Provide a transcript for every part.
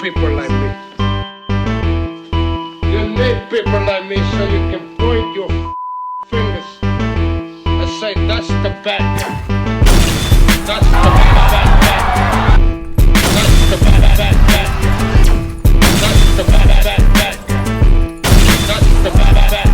people like me. You need people like me so you can point your fingers and say, that's the bad guy. That's the bad guy. That's the bad guy. That's the bad guy. That's the bad guy.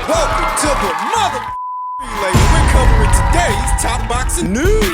Welcome to the mother relay. We're covering today's top boxing news.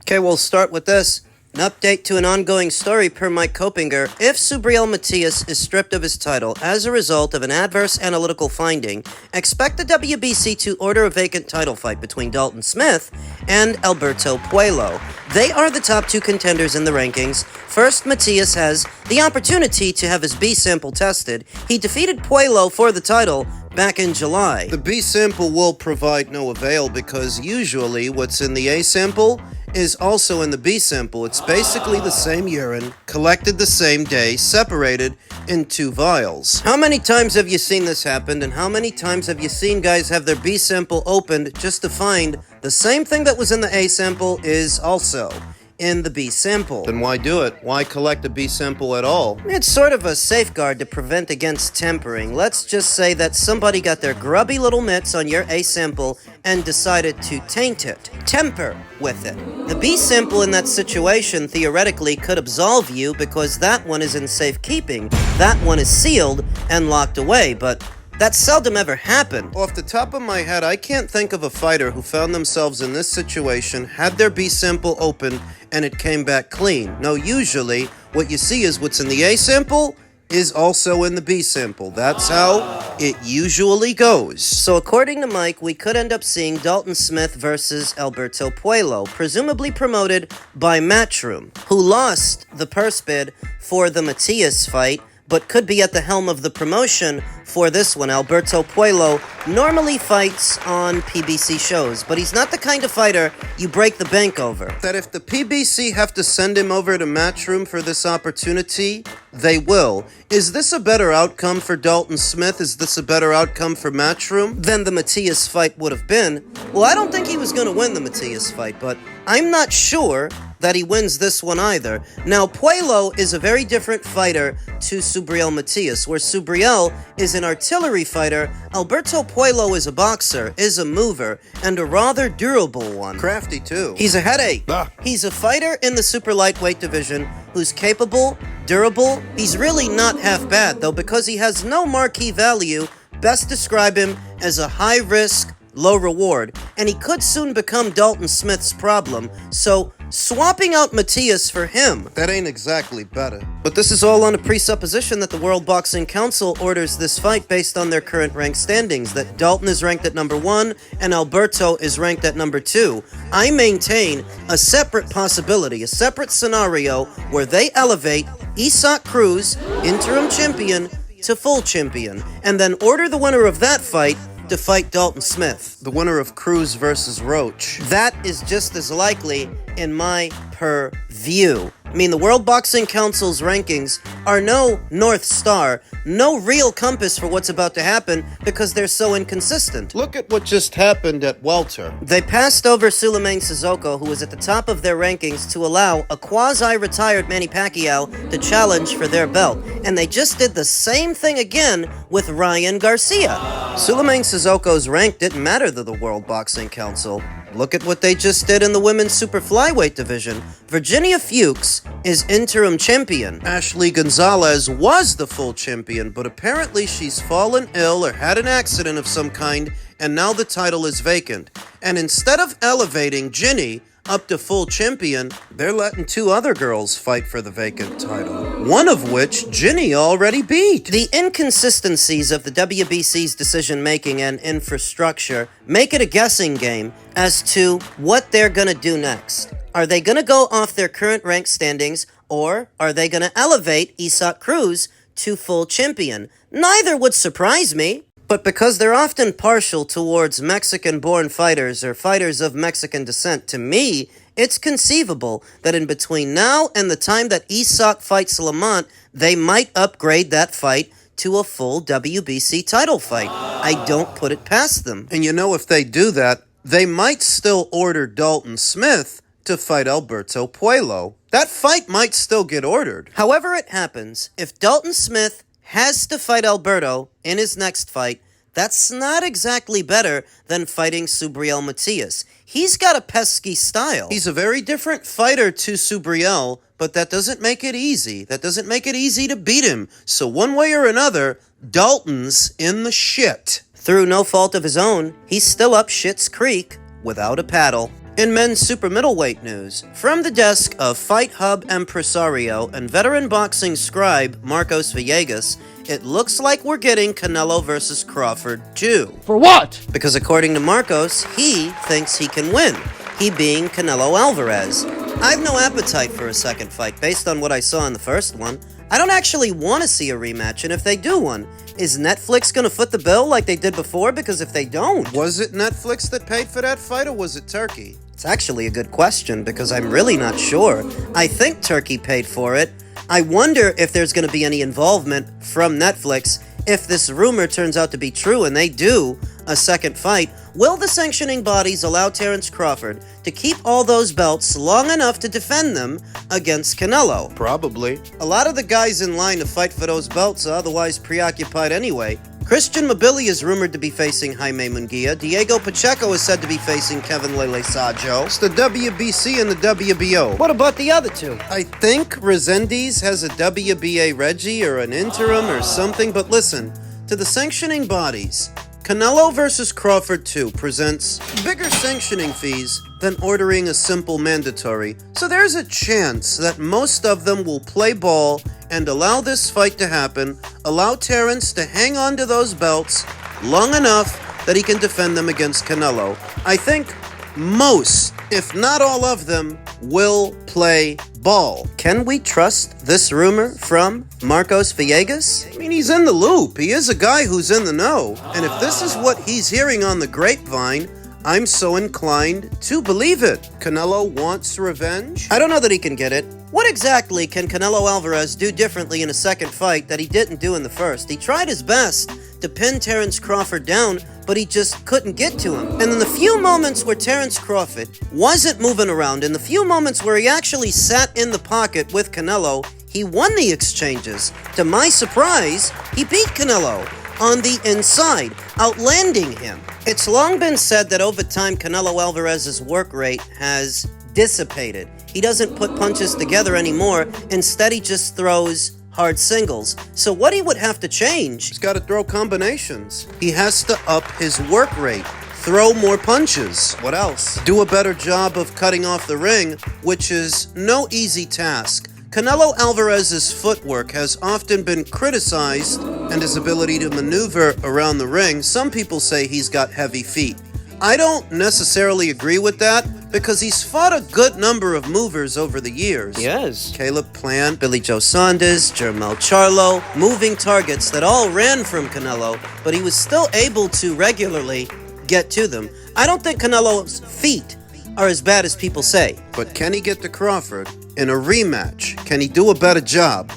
Okay, we'll start with this. An update to an ongoing story per Mike Kopinger. If Subriel Matias is stripped of his title as a result of an adverse analytical finding, expect the WBC to order a vacant title fight between Dalton Smith and Alberto Puello. They are the top two contenders in the rankings. First, Matias has the opportunity to have his B sample tested. He defeated Puello for the title back in July. The B sample will provide no avail because usually what's in the A sample is also in the B sample. It's basically the same urine, collected the same day, separated in two vials. How many times have you seen this happen, and how many times have you seen guys have their B sample opened just to find the same thing that was in the A sample is also in the B sample? Then why do it? Why collect a B sample at all? It's sort of a safeguard to prevent against tampering. Let's just say that somebody got their grubby little mitts on your A sample and decided to taint it, temper with it. The B sample in that situation theoretically could absolve you because that one is in safekeeping. That one is sealed and locked away, but that seldom ever happened. Off the top of my head, I can't think of a fighter who found themselves in this situation, had their B sample open, and it came back clean. No, usually, what you see is what's in the A sample is also in the B sample. That's how it usually goes. So according to Mike, we could end up seeing Dalton Smith versus Alberto Puello, presumably promoted by Matchroom, who lost the purse bid for the Matias fight, but could be at the helm of the promotion for this one. Alberto Puello normally fights on PBC shows, but he's not the kind of fighter you break the bank over. That if the PBC have to send him over to Matchroom for this opportunity, they will. Is this a better outcome for Dalton Smith? Is this a better outcome for Matchroom than the Matias fight would have been? Well, I don't think he was going to win the Matias fight, but I'm not sure that he wins this one either. Now, Puello is a very different fighter to Subriel Matias. Where Subriel is an artillery fighter, Alberto Puello is a boxer, is a mover, and a rather durable one. Crafty, too. He's a headache. He's a fighter in the super lightweight division who's capable, durable. He's really not half bad, though, because he has no marquee value. Best describe him as a high-risk, low reward, and he could soon become Dalton Smith's problem, so swapping out Matias for him, that ain't exactly better. But this is all on a presupposition that the World Boxing Council orders this fight based on their current rank standings, that Dalton is ranked at number 1 and Alberto is ranked at number 2. I maintain a separate possibility, a separate scenario where they elevate Isaac Cruz, interim champion, to full champion, and then order the winner of that fight to fight Dalton Smith, the winner of Cruz versus Roach. That is just as likely in my purview. I mean, the World Boxing Council's rankings are no North Star, no real compass for what's about to happen because they're so inconsistent. Look at what just happened at welter. They passed over Suleiman Sissoko, who was at the top of their rankings, to allow a quasi-retired Manny Pacquiao to challenge for their belt. And they just did the same thing again with Ryan Garcia. Suleiman Sissoko's rank didn't matter to the World Boxing Council. Look at what they just did in the women's super flyweight division. Virginia Fuchs is interim champion. Ashley Gonzalez was the full champion, but apparently she's fallen ill or had an accident of some kind, and now the title is vacant. And instead of elevating Ginny up to full champion, they're letting two other girls fight for the vacant title, one of which Ginny already beat. The inconsistencies of the WBC's decision-making and infrastructure make it a guessing game as to what they're gonna do next. Are they gonna go off their current rank standings, or are they gonna elevate Isaac Cruz to full champion? Neither would surprise me. But because they're often partial towards Mexican-born fighters or fighters of Mexican descent, to me, it's conceivable that in between now and the time that Isak fights Lamont, they might upgrade that fight to a full WBC title fight. I don't put it past them. And you know, if they do that, they might still order Dalton Smith to fight Alberto Puello. That fight might still get ordered. However it happens, if Dalton Smith has to fight Alberto in his next fight, that's not exactly better than fighting Subriel Matias. He's got a pesky style. He's a very different fighter to Subriel, but that doesn't make it easy. That doesn't make it easy to beat him. So one way or another, Dalton's in the shit. Through no fault of his own, he's still up Schitt's Creek without a paddle. In men's super middleweight news, from the desk of Fight Hub impresario and veteran boxing scribe Marcos Villegas, it looks like we're getting Canelo versus Crawford 2. For what? Because according to Marcos, he thinks he can win, he being Canelo Alvarez. I've no appetite for a second fight based on what I saw in the first one. I don't actually want to see a rematch, and if they do one, is Netflix gonna foot the bill like they did before? Because if they don't... Was it Netflix that paid for that fight, or was it Turkey? It's actually a good question, because I'm really not sure. I think Turkey paid for it. I wonder if there's gonna be any involvement from Netflix. If this rumor turns out to be true and they do a second fight, will the sanctioning bodies allow Terence Crawford to keep all those belts long enough to defend them against Canelo? Probably. A lot of the guys in line to fight for those belts are otherwise preoccupied anyway. Christian Mobili is rumored to be facing Jaime Munguia. Diego Pacheco is said to be facing Kevin Lele Sajo. It's the WBC and the WBO. What about the other two? I think Resendiz has a WBA Reggie or an interim or something, but listen, to the sanctioning bodies, Canelo vs. Crawford 2 presents bigger sanctioning fees than ordering a simple mandatory, so there's a chance that most of them will play ball and allow this fight to happen, allow Terence to hang on to those belts long enough that he can defend them against Canelo. I think most, if not all of them, will play ball. Can we trust this rumor from Marcos Villegas? I mean, he's in the loop. He is a guy who's in the know. And if this is what he's hearing on the grapevine, I'm so inclined to believe it. Canelo wants revenge? I don't know that he can get it. What exactly can Canelo Alvarez do differently in a second fight that he didn't do in the first? He tried his best to pin Terence Crawford down, but he just couldn't get to him. And in the few moments where Terence Crawford wasn't moving around, in the few moments where he actually sat in the pocket with Canelo, he won the exchanges. To my surprise, he beat Canelo on the inside, outlanding him. It's long been said that over time, Canelo Alvarez's work rate has dissipated. He doesn't put punches together anymore. Instead, he just throws hard singles. So what he would have to change, he's got to throw combinations. He has to up his work rate, throw more punches. What else? Do a better job of cutting off the ring, which is no easy task. Canelo Alvarez's footwork has often been criticized, and his ability to maneuver around the ring. Some people say he's got heavy feet. I don't necessarily agree with that, because he's fought a good number of movers over the years. Yes. Caleb Plant, Billy Joe Saunders, Jermel Charlo, moving targets that all ran from Canelo, but he was still able to regularly get to them. I don't think Canelo's feet are as bad as people say. But can he get to Crawford in a rematch? Can he do a better job?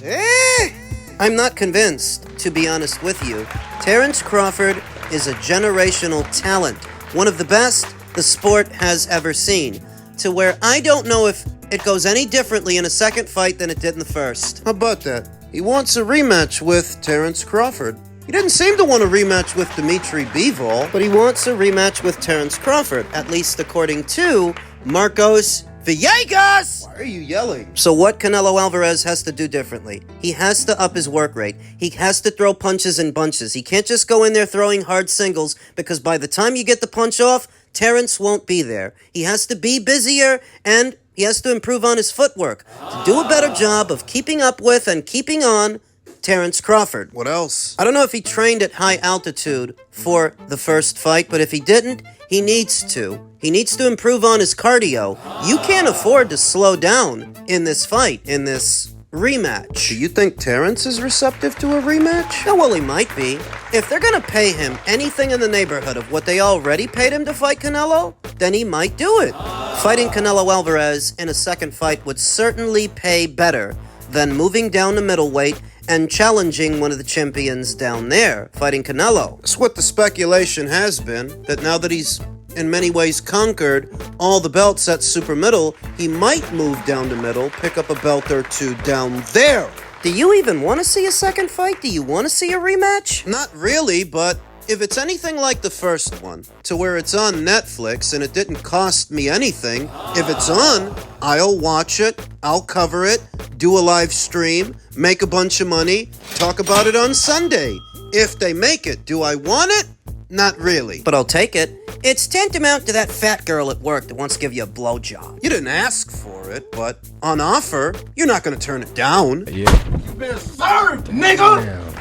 I'm not convinced, to be honest with you. Terence Crawford is a generational talent, one of the best the sport has ever seen, to where I don't know if it goes any differently in a second fight than it did in the first. How about that? He wants a rematch with Terence Crawford. He didn't seem to want a rematch with Dimitri Bivol, but he wants a rematch with Terence Crawford, at least according to Marcos Villegas! Why are you yelling? So what Canelo Alvarez has to do differently? He has to up his work rate. He has to throw punches in bunches. He can't just go in there throwing hard singles, because by the time you get the punch off, Terence won't be there. He has to be busier, and he has to improve on his footwork to do a better job of keeping up with and keeping on Terence Crawford. What else? I don't know if he trained at high altitude for the first fight, but if he didn't, he needs to. He needs to improve on his cardio. You can't afford to slow down in this fight, in this rematch. Do you think Terence is receptive to a rematch? Oh, well, he might be. If they're gonna pay him anything in the neighborhood of what they already paid him to fight Canelo, then he might do it. Fighting Canelo Alvarez in a second fight would certainly pay better than moving down to middleweight and challenging one of the champions down there, fighting Canelo. That's what the speculation has been, that now that he's in many ways conquered all the belts at super middle, he might move down to middle, pick up a belt or two down there. Do you even want to see a second fight? Do you want to see a rematch? Not really, but if it's anything like the first one, to where it's on Netflix and it didn't cost me anything, if it's on, I'll watch it, I'll cover it, do a live stream, make a bunch of money, talk about it on Sunday. If they make it, do I want it? Not really. But I'll take it. It's tantamount to that fat girl at work that wants to give you a blowjob. You didn't ask for it, but on offer, you're not going to turn it down. Yeah. You been served, nigga! Damn.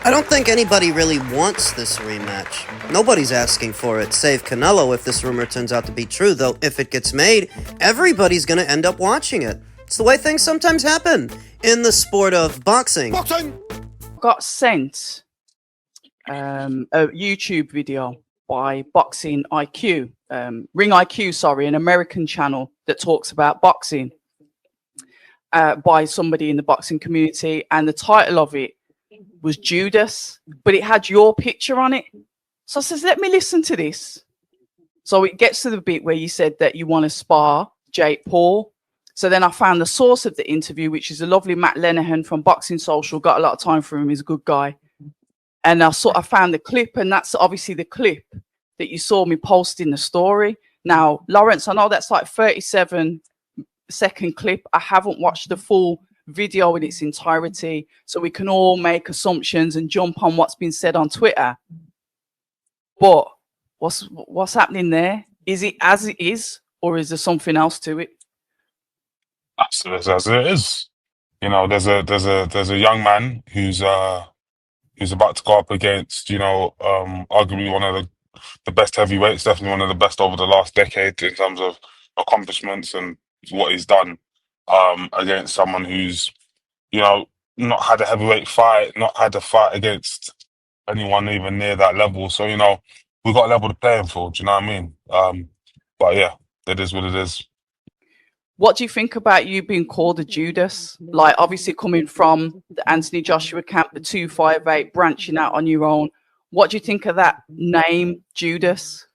I don't think anybody really wants this rematch. Nobody's asking for it, save Canelo if this rumor turns out to be true, though if it gets made, everybody's going to end up watching it. It's the way things sometimes happen in the sport of boxing. Got sent a YouTube video by Boxing IQ, Ring IQ, sorry, an American channel that talks about boxing by somebody in the boxing community, and the title of it was Judas, but it had your picture on it. So I says, let me listen to this. So it gets to the bit where you said that you want to spar Jake Paul. So then I found the source of the interview, which is a lovely Matt Lenehan from Boxing Social. Got a lot of time for him. He's a good guy. And I found the clip, and that's obviously the clip that you saw me post in the story. Now, Lawrence, I know that's like 37-second clip. I haven't watched the full video in its entirety, so we can all make assumptions and jump on what's been said on Twitter. But what's happening there? Is it as it is, or is there something else to it? As it is. You know, there's a young man who's about to go up against, arguably one of the best heavyweights, definitely one of the best over the last decade in terms of accomplishments and what he's done, against someone who's, not had a heavyweight fight, not had a fight against anyone even near that level. So, we've got to level the playing field, do you know what I mean? But yeah, it is what it is. What do you think about you being called a Judas? Like, obviously coming from the Anthony Joshua camp, the 258, branching out on your own. What do you think of that name, Judas?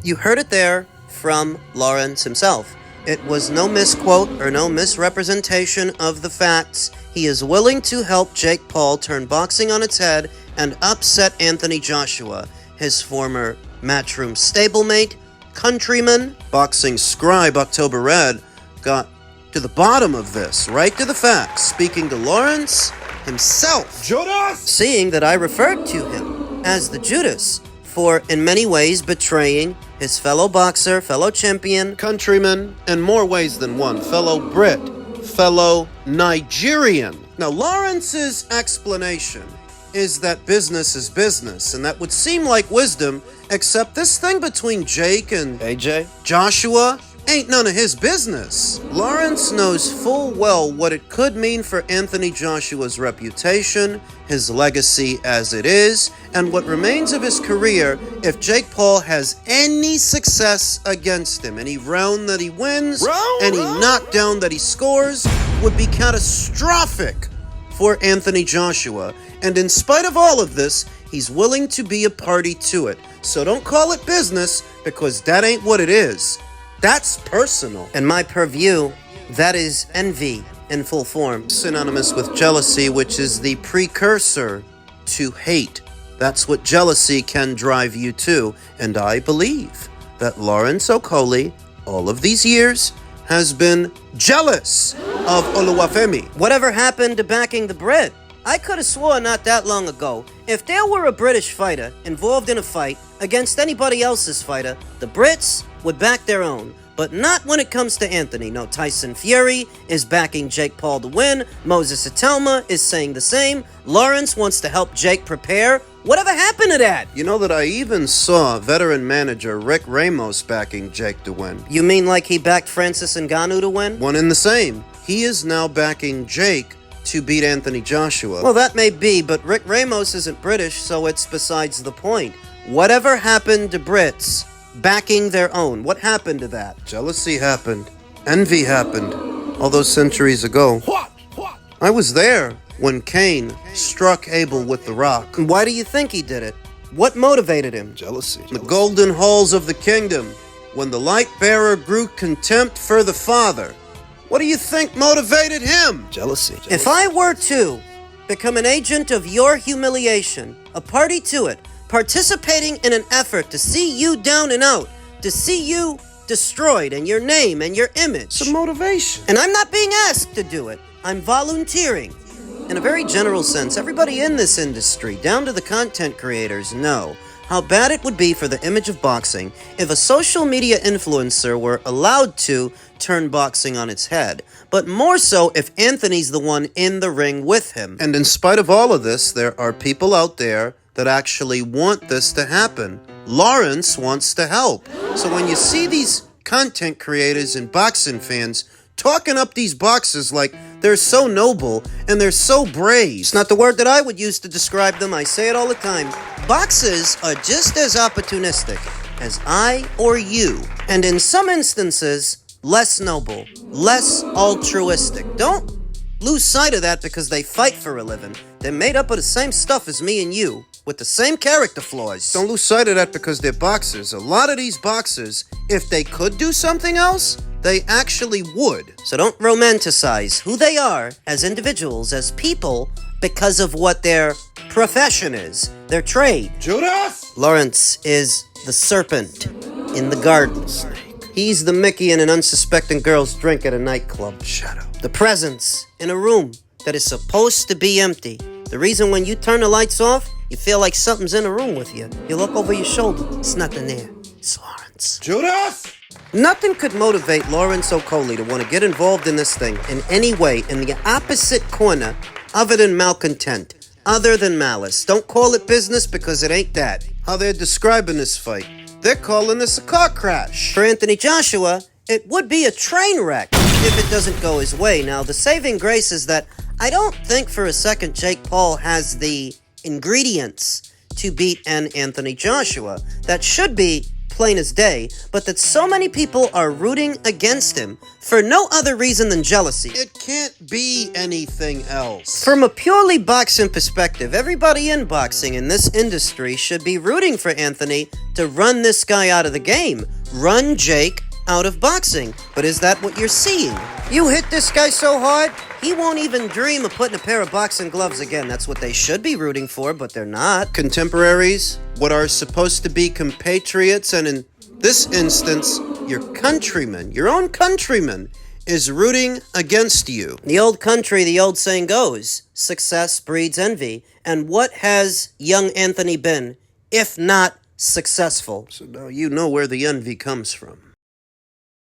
You heard it there from Lawrence himself. It was no misquote or no misrepresentation of the facts. He is willing to help Jake Paul turn boxing on its head and upset Anthony Joshua, his former Matchroom stablemate, countryman, boxing scribe October Red, got to the bottom of this, right to the facts, speaking to Lawrence himself. Judas! Seeing that I referred to him as the Judas for, in many ways, betraying his fellow boxer, fellow champion, countryman, in more ways than one, fellow Brit, fellow Nigerian. Now, Lawrence's explanation is that business is business, and that would seem like wisdom, except this thing between Jake and Joshua ain't none of his business. Lawrence knows full well what it could mean for Anthony Joshua's reputation, his legacy as it is, and what remains of his career if Jake Paul has any success against him. Any round that he wins, any knockdown that he scores, would be catastrophic for Anthony Joshua. And in spite of all of this, he's willing to be a party to it. So don't call it business, because that ain't what it is. That's personal. In my purview, that is envy in full form. Synonymous with jealousy, which is the precursor to hate. That's what jealousy can drive you to. And I believe that Lawrence Okolie, all of these years, has been jealous of Oluwafemi. Whatever happened to backing the Brit? I could have sworn not that long ago, if there were a British fighter involved in a fight against anybody else's fighter, the Brits would back their own. But not when it comes to Anthony. No, Tyson Fury is backing Jake Paul to win. Moses Itelma is saying the same. Lawrence wants to help Jake prepare. Whatever happened to that? You know that I even saw veteran manager Rick Ramos backing Jake to win. You mean like he backed Francis Ngannou to win? One and the same. He is now backing Jake to beat Anthony Joshua. Well, that may be, but Rick Ramos isn't British, so it's besides the point. Whatever happened to Brits, backing their own. What happened to that? Jealousy happened. Envy happened. All those centuries ago. What? I was there when Cain struck Abel with the rock. Why do you think he did it? What motivated him? Jealousy. The golden halls of the kingdom, when the light bearer grew contempt for the Father. What do you think motivated him? Jealousy. If I were to become an agent of your humiliation, a party to it, participating in an effort to see you down and out, to see you destroyed and your name and your image. Some motivation. And I'm not being asked to do it. I'm volunteering. In a very general sense, everybody in this industry, down to the content creators, know how bad it would be for the image of boxing if a social media influencer were allowed to turn boxing on its head, but more so if Anthony's the one in the ring with him. And in spite of all of this, there are people out there that actually want this to happen. Lawrence wants to help. So when you see these content creators and boxing fans talking up these boxers like they're so noble and they're so brave. It's not the word that I would use to describe them. I say it all the time. Boxers are just as opportunistic as I or you, and in some instances, less noble, less altruistic. Don't lose sight of that because they fight for a living. They're made up of the same stuff as me and you, with the same character flaws. Don't lose sight of that because they're boxers. A lot of these boxers, if they could do something else, they actually would. So don't romanticize who they are as individuals, as people, because of what their profession is, their trade. Judas! Lawrence is the serpent in the garden. He's the Mickey in an unsuspecting girl's drink at a nightclub. Shadow. The presence in a room that is supposed to be empty. The reason when you turn the lights off, you feel like something's in a room with you. You look over your shoulder. It's nothing there. It's Lawrence. Judas! Nothing could motivate Lawrence Okolie to want to get involved in this thing in any way in the opposite corner other than malcontent, other than malice. Don't call it business because it ain't that. How they're describing this fight, they're calling this a car crash. For Anthony Joshua, it would be a train wreck if it doesn't go his way. Now, the saving grace is that I don't think for a second Jake Paul has the ingredients to beat an Anthony Joshua. That should be plain as day, but that so many people are rooting against him for no other reason than jealousy. It can't be anything else. From a purely boxing perspective, everybody in boxing in this industry should be rooting for Anthony to run this guy out of the game. Run Jake out of boxing. But is that what you're seeing? You hit this guy so hard, he won't even dream of putting a pair of boxing gloves again. That's what they should be rooting for, but they're not. Contemporaries, what are supposed to be compatriots, and in this instance, your countrymen, your own countrymen, is rooting against you. The old country, the old saying goes, success breeds envy. And what has young Anthony been, if not successful? So now you know where the envy comes from.